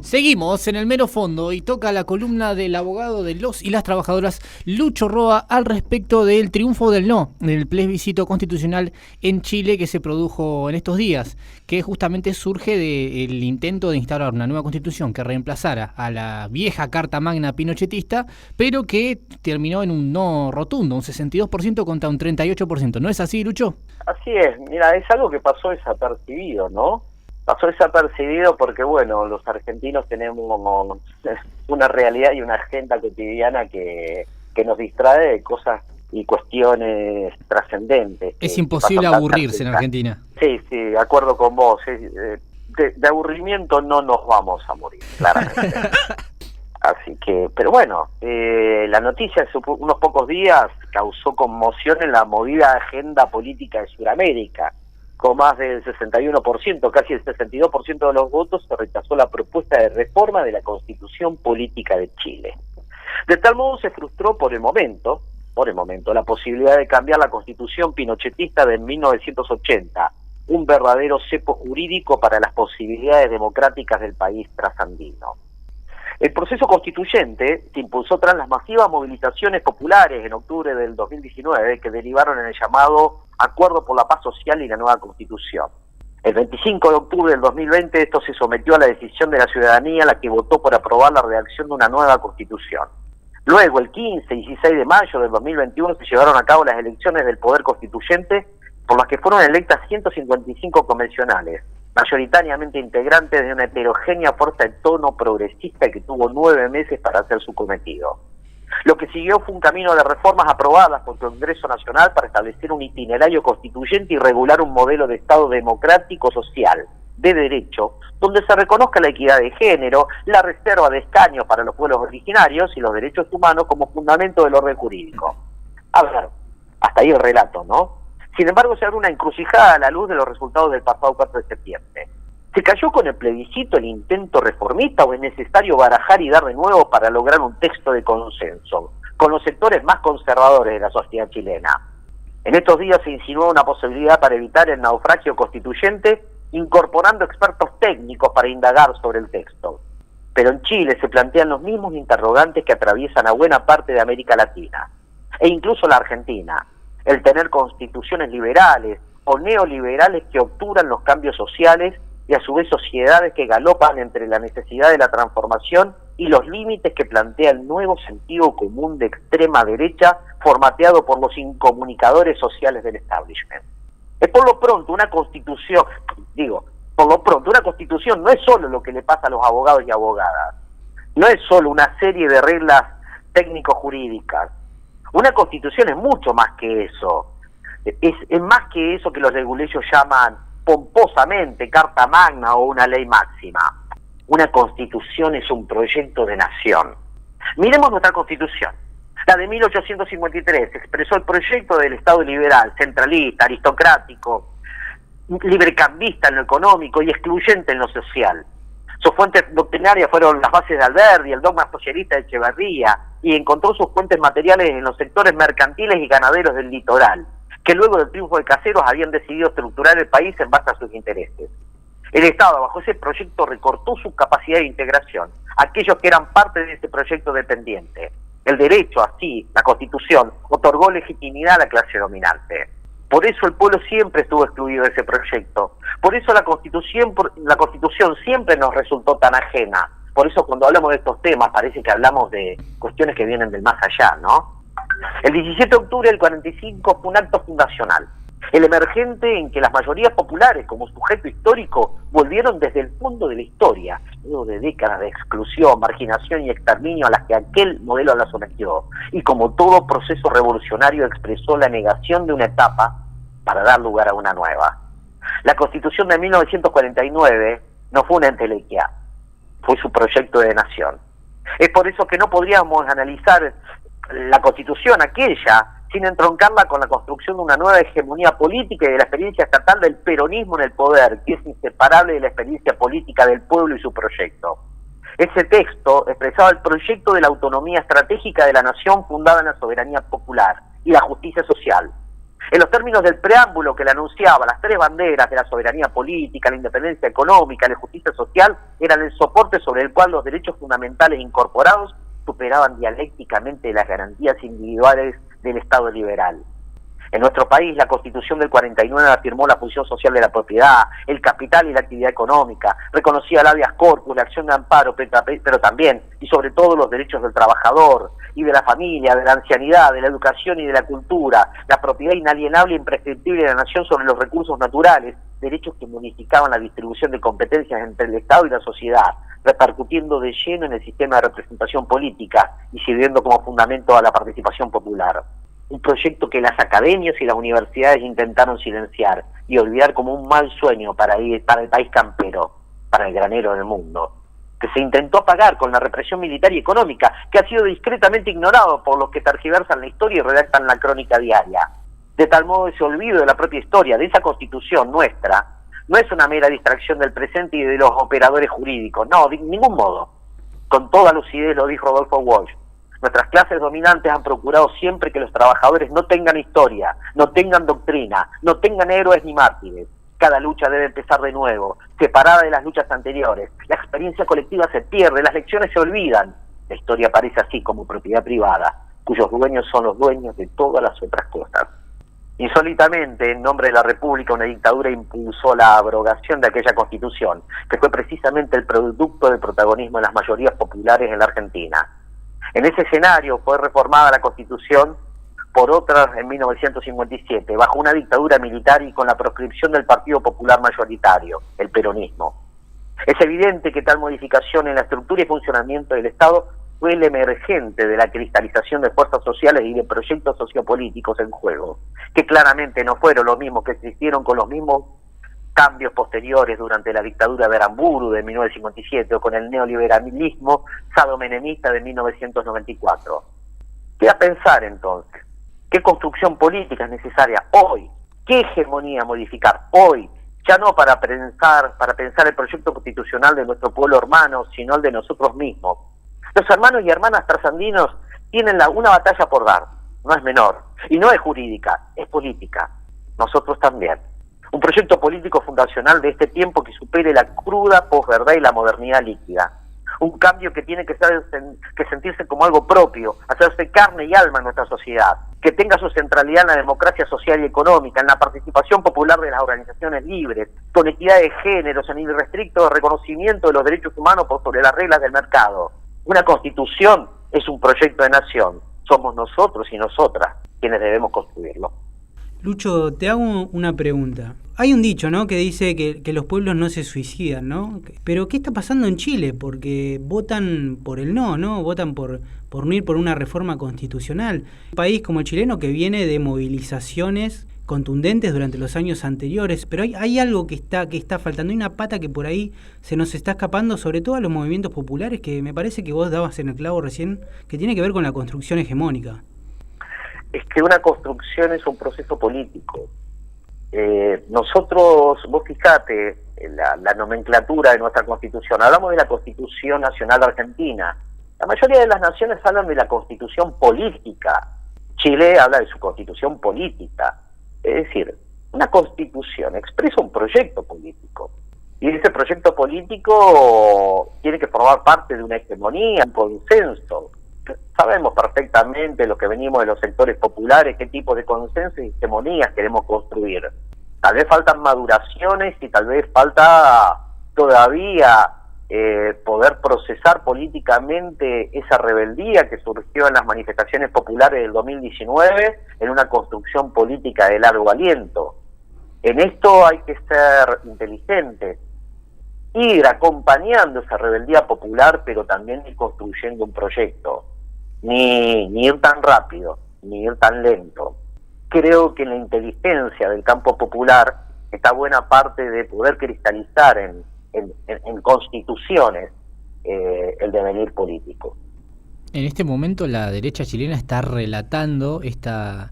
Seguimos en el mero fondo y toca la columna del abogado de los y las trabajadoras Lucho Roa al respecto del triunfo del no, del plebiscito constitucional en Chile que se produjo en estos días, que justamente surge del intento de instaurar una nueva constitución que reemplazara a la vieja Carta Magna pinochetista, pero que terminó en un no rotundo, un 62% contra un 38%. ¿No es así, Lucho? Así es, mira, es algo que pasó desapercibido, ¿no? Pasó desapercibido porque, bueno, los argentinos tenemos una realidad y una agenda cotidiana que nos distrae de cosas y cuestiones trascendentes. Es imposible aburrirse en Argentina. Sí, de acuerdo con vos. De aburrimiento no nos vamos a morir, claramente. Así que, pero bueno, la noticia hace unos pocos días causó conmoción en la movida agenda política de Sudamérica. Con más del 61%, casi el 62% de los votos, se rechazó la propuesta de reforma de la Constitución Política de Chile. De tal modo se frustró por el momento, la posibilidad de cambiar la Constitución pinochetista de 1980, un verdadero cepo jurídico para las posibilidades democráticas del país trasandino. El proceso constituyente se impulsó tras las masivas movilizaciones populares en octubre del 2019 que derivaron en el llamado Acuerdo por la Paz Social y la Nueva Constitución. El 25 de octubre del 2020 esto se sometió a la decisión de la ciudadanía, la que votó por aprobar la redacción de una nueva Constitución. Luego, el 15 y 16 de mayo del 2021 se llevaron a cabo las elecciones del Poder Constituyente, por las que fueron electas 155 convencionales, mayoritariamente integrantes de una heterogénea fuerza de tono progresista que tuvo 9 meses para hacer su cometido. Lo que siguió fue un camino de reformas aprobadas por el Congreso Nacional para establecer un itinerario constituyente y regular un modelo de Estado democrático social, de derecho, donde se reconozca la equidad de género, la reserva de escaños para los pueblos originarios y los derechos humanos como fundamento del orden jurídico. A ver, hasta ahí el relato, ¿no? Sin embargo, se abre una encrucijada a la luz de los resultados del pasado 4 de septiembre. ¿Se cayó con el plebiscito el intento reformista o es necesario barajar y dar de nuevo para lograr un texto de consenso con los sectores más conservadores de la sociedad chilena? En estos días se insinuó una posibilidad para evitar el naufragio constituyente, incorporando expertos técnicos para indagar sobre el texto. Pero en Chile se plantean los mismos interrogantes que atraviesan a buena parte de América Latina, e incluso la Argentina. El tener constituciones liberales o neoliberales que obturan los cambios sociales y a su vez sociedades que galopan entre la necesidad de la transformación y los límites que plantea el nuevo sentido común de extrema derecha formateado por los incomunicadores sociales del establishment. Por lo pronto una constitución no es solo lo que le pasa a los abogados y abogadas, no es solo una serie de reglas técnico-jurídicas. Una constitución es mucho más que eso, es más que eso que los leguleyos llaman pomposamente Carta Magna o una ley máxima. Una constitución es un proyecto de nación. Miremos nuestra constitución. La de 1853 expresó el proyecto del Estado liberal, centralista, aristocrático, librecambista en lo económico y excluyente en lo social. Sus fuentes doctrinarias fueron las bases de Alberdi, el dogma socialista de Echeverría, y encontró sus fuentes materiales en los sectores mercantiles y ganaderos del litoral, que luego del triunfo de Caseros habían decidido estructurar el país en base a sus intereses. El Estado, bajo ese proyecto, recortó su capacidad de integración, aquellos que eran parte de ese proyecto dependiente. El derecho, así, la Constitución, otorgó legitimidad a la clase dominante. Por eso el pueblo siempre estuvo excluido de ese proyecto. Por eso la Constitución siempre nos resultó tan ajena. Por eso cuando hablamos de estos temas parece que hablamos de cuestiones que vienen del más allá, ¿no? El 17 de octubre del 45 fue un acto fundacional, el emergente en que las mayorías populares como sujeto histórico volvieron desde el fondo de la historia, luego de décadas de exclusión, marginación y exterminio a las que aquel modelo la sometió, y como todo proceso revolucionario expresó la negación de una etapa para dar lugar a una nueva. La Constitución de 1949 no fue una entelequia, fue su proyecto de nación. Es por eso que no podríamos analizar la Constitución aquella sin entroncarla con la construcción de una nueva hegemonía política y de la experiencia estatal del peronismo en el poder, que es inseparable de la experiencia política del pueblo y su proyecto. Ese texto expresaba el proyecto de la autonomía estratégica de la nación fundada en la soberanía popular y la justicia social. En los términos del preámbulo que le anunciaba, las 3 banderas de la soberanía política, la independencia económica, la justicia social, eran el soporte sobre el cual los derechos fundamentales incorporados superaban dialécticamente las garantías individuales del Estado liberal. En nuestro país, la Constitución del 49 afirmó la función social de la propiedad, el capital y la actividad económica, reconocía el habeas corpus, la acción de amparo, pero también, y sobre todo, los derechos del trabajador y de la familia, de la ancianidad, de la educación y de la cultura, la propiedad inalienable e imprescriptible de la nación sobre los recursos naturales, derechos que modificaban la distribución de competencias entre el Estado y la sociedad, repercutiendo de lleno en el sistema de representación política y sirviendo como fundamento a la participación popular. Un proyecto que las academias y las universidades intentaron silenciar y olvidar como un mal sueño para el país campero, para el granero del mundo, que se intentó apagar con la represión militar y económica, que ha sido discretamente ignorado por los que tergiversan la historia y redactan la crónica diaria. De tal modo, ese olvido de la propia historia, de esa Constitución nuestra, no es una mera distracción del presente y de los operadores jurídicos, no, de ningún modo. Con toda lucidez lo dijo Rodolfo Walsh. Nuestras clases dominantes han procurado siempre que los trabajadores no tengan historia, no tengan doctrina, no tengan héroes ni mártires. Cada lucha debe empezar de nuevo, separada de las luchas anteriores. La experiencia colectiva se pierde, las lecciones se olvidan. La historia aparece así como propiedad privada, cuyos dueños son los dueños de todas las otras cosas. Insólitamente, en nombre de la República, una dictadura impulsó la abrogación de aquella Constitución, que fue precisamente el producto del protagonismo de las mayorías populares en la Argentina. En ese escenario fue reformada la Constitución por otras en 1957, bajo una dictadura militar y con la proscripción del Partido Popular mayoritario, el peronismo. Es evidente que tal modificación en la estructura y funcionamiento del Estado fue el emergente de la cristalización de fuerzas sociales y de proyectos sociopolíticos en juego, que claramente no fueron los mismos que existieron con los mismos cambios posteriores durante la dictadura de Aramburu de 1957 o con el neoliberalismo sadomenemista de 1994. Queda pensar entonces, ¿qué construcción política es necesaria hoy? ¿Qué hegemonía modificar hoy? Ya no para pensar el proyecto constitucional de nuestro pueblo hermano, sino el de nosotros mismos. Los hermanos y hermanas trasandinos tienen una batalla por dar, no es menor, y no es jurídica, es política. Nosotros también. Un proyecto político fundacional de este tiempo que supere la cruda posverdad y la modernidad líquida. Un cambio que tiene que sentirse como algo propio, hacerse carne y alma en nuestra sociedad, que tenga su centralidad en la democracia social y económica, en la participación popular de las organizaciones libres, con equidad de géneros, en el irrestricto reconocimiento de los derechos humanos por sobre las reglas del mercado. Una Constitución es un proyecto de nación. Somos nosotros y nosotras quienes debemos construirlo. Lucho, te hago una pregunta. Hay un dicho, ¿no?, que dice que los pueblos no se suicidan, ¿no? Pero ¿qué está pasando en Chile? Porque votan por el no, votan por no ir por una reforma constitucional. Un país como el chileno que viene de movilizaciones contundentes durante los años anteriores, pero hay algo que está faltando, hay una pata que por ahí se nos está escapando, sobre todo a los movimientos populares, que me parece que vos dabas en el clavo recién, que tiene que ver con la construcción hegemónica. Es que una construcción es un proceso político. Nosotros, vos fijate, la nomenclatura de nuestra Constitución, hablamos de la Constitución Nacional Argentina. La mayoría de las naciones hablan de la Constitución política. Chile habla de su Constitución política. Es decir, una Constitución expresa un proyecto político. Y ese proyecto político tiene que formar parte de una hegemonía, un consenso. Sabemos perfectamente lo que venimos de los sectores populares, qué tipo de consenso y hegemonías queremos construir. Tal vez faltan maduraciones y tal vez falta todavía poder procesar políticamente esa rebeldía que surgió en las manifestaciones populares del 2019 en una construcción política de largo aliento. En esto hay que ser inteligentes, ir acompañando esa rebeldía popular, pero también ir construyendo un proyecto. Ni ir tan rápido, ni ir tan lento. Creo que en la inteligencia del campo popular está buena parte de poder cristalizar en constituciones el devenir político. En este momento la derecha chilena está relatando este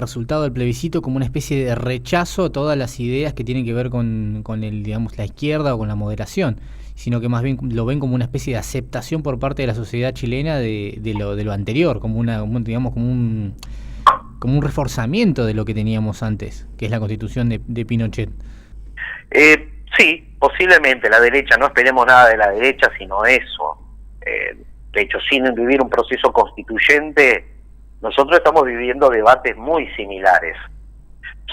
resultado del plebiscito como una especie de rechazo a todas las ideas que tienen que ver con la izquierda o con la moderación, sino que más bien lo ven como una especie de aceptación por parte de la sociedad chilena de lo anterior, como como un reforzamiento de lo que teníamos antes, que es la constitución de Pinochet. Sí, posiblemente la derecha, no esperemos nada de la derecha sino eso. De hecho, sin vivir un proceso constituyente, nosotros estamos viviendo debates muy similares.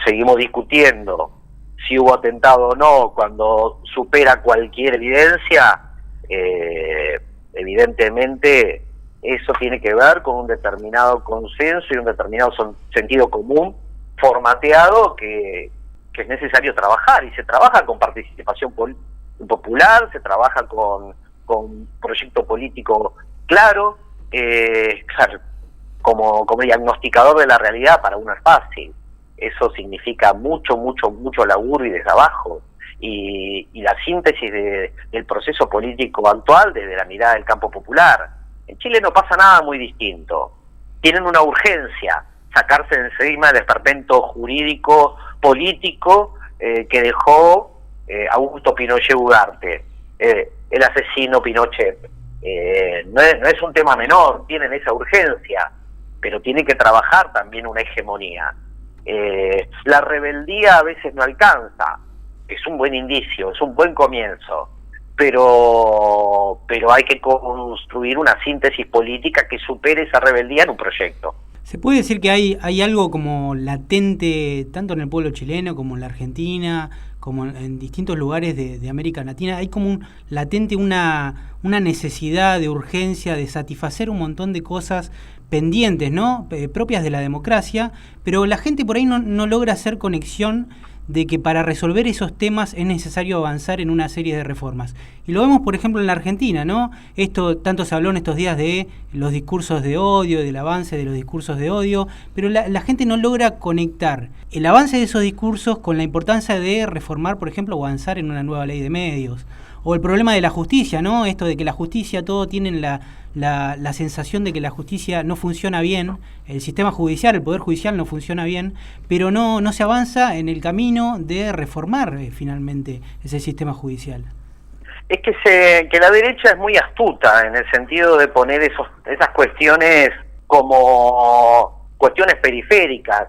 Seguimos discutiendo si hubo atentado o no cuando supera cualquier evidencia. Evidentemente eso tiene que ver con un determinado consenso y un determinado sentido común formateado que es necesario trabajar, y se trabaja con participación popular, se trabaja con proyecto político claro, claro, como diagnosticador de la realidad para uno es fácil. Eso significa mucho laburo y desabajo, y la síntesis del proceso político actual desde la mirada del campo popular. En Chile no pasa nada muy distinto. Tienen una urgencia, sacarse de encima el esperpento jurídico político que dejó Augusto Pinochet Ugarte, el asesino Pinochet. No es un tema menor, tienen esa urgencia, pero tienen que trabajar también una hegemonía. La rebeldía a veces no alcanza, es un buen indicio, es un buen comienzo, pero hay que construir una síntesis política que supere esa rebeldía en un proyecto. ¿Se puede decir que hay algo como latente, tanto en el pueblo chileno como en la Argentina, como en distintos lugares de América Latina? Hay como latente una necesidad de urgencia de satisfacer un montón de cosas pendientes, ¿no? Propias de la democracia, pero la gente por ahí no logra hacer conexión de que para resolver esos temas es necesario avanzar en una serie de reformas. Y lo vemos, por ejemplo, en la Argentina, ¿no? Esto tanto se habló en estos días de los discursos de odio, del avance de los discursos de odio, pero la gente no logra conectar el avance de esos discursos con la importancia de reformar, por ejemplo, o avanzar en una nueva ley de medios. O el problema de la justicia, ¿no? Esto de que la justicia, todos tienen la sensación de que la justicia no funciona bien, el sistema judicial, el poder judicial no funciona bien, pero no se avanza en el camino de reformar finalmente ese sistema judicial. Es que la derecha es muy astuta en el sentido de poner esas cuestiones como cuestiones periféricas.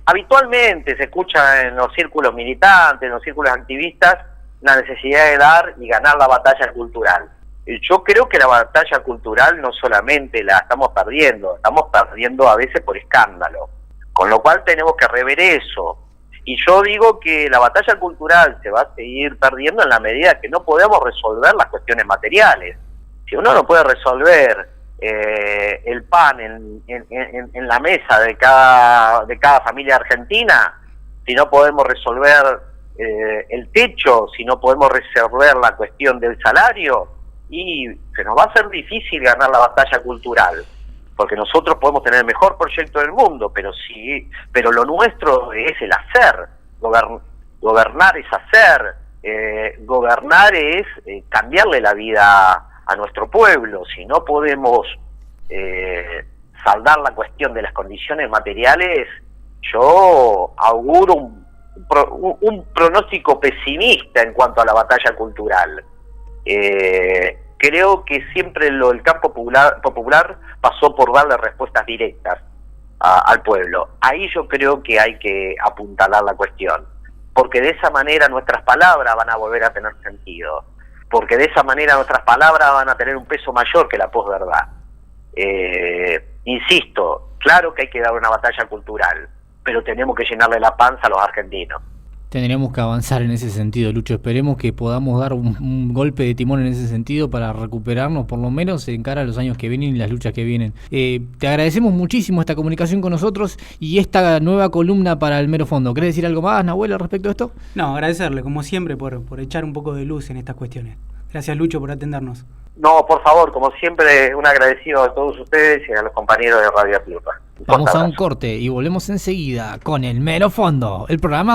Habitualmente se escucha en los círculos militantes, en los círculos activistas, la necesidad de dar y ganar la batalla cultural. Yo creo que la batalla cultural no solamente la estamos perdiendo a veces por escándalo, con lo cual tenemos que rever eso. Y yo digo que la batalla cultural se va a seguir perdiendo en la medida que no podemos resolver las cuestiones materiales. Si uno no puede resolver el pan en la mesa de cada familia argentina, si no podemos resolver el techo, si no podemos resolver la cuestión del salario, y se nos va a hacer difícil ganar la batalla cultural, porque nosotros podemos tener el mejor proyecto del mundo, pero lo nuestro es el hacer. Gobernar es hacer, gobernar es cambiarle la vida a nuestro pueblo. Si no podemos saldar la cuestión de las condiciones materiales, yo auguro un pronóstico pesimista en cuanto a la batalla cultural. Creo que siempre el campo popular pasó por darle respuestas directas al pueblo. Ahí yo creo que hay que apuntalar la cuestión, porque de esa manera nuestras palabras van a volver a tener sentido, porque de esa manera nuestras palabras van a tener un peso mayor que la posverdad. Insisto, claro que hay que dar una batalla cultural, pero tenemos que llenarle la panza a los argentinos. Tendremos que avanzar en ese sentido, Lucho. Esperemos que podamos dar un golpe de timón en ese sentido para recuperarnos, por lo menos en cara a los años que vienen y las luchas que vienen. Te agradecemos muchísimo esta comunicación con nosotros y esta nueva columna para el Mero Fondo. ¿Querés decir algo más, Nahuel, al respecto de esto? No, agradecerle, como siempre, por echar un poco de luz en estas cuestiones. Gracias, Lucho, por atendernos. No, por favor, como siempre, un agradecido a todos ustedes y a los compañeros de Radio Plupa. Vamos a un corte y volvemos enseguida con el Mero Fondo, el programa donde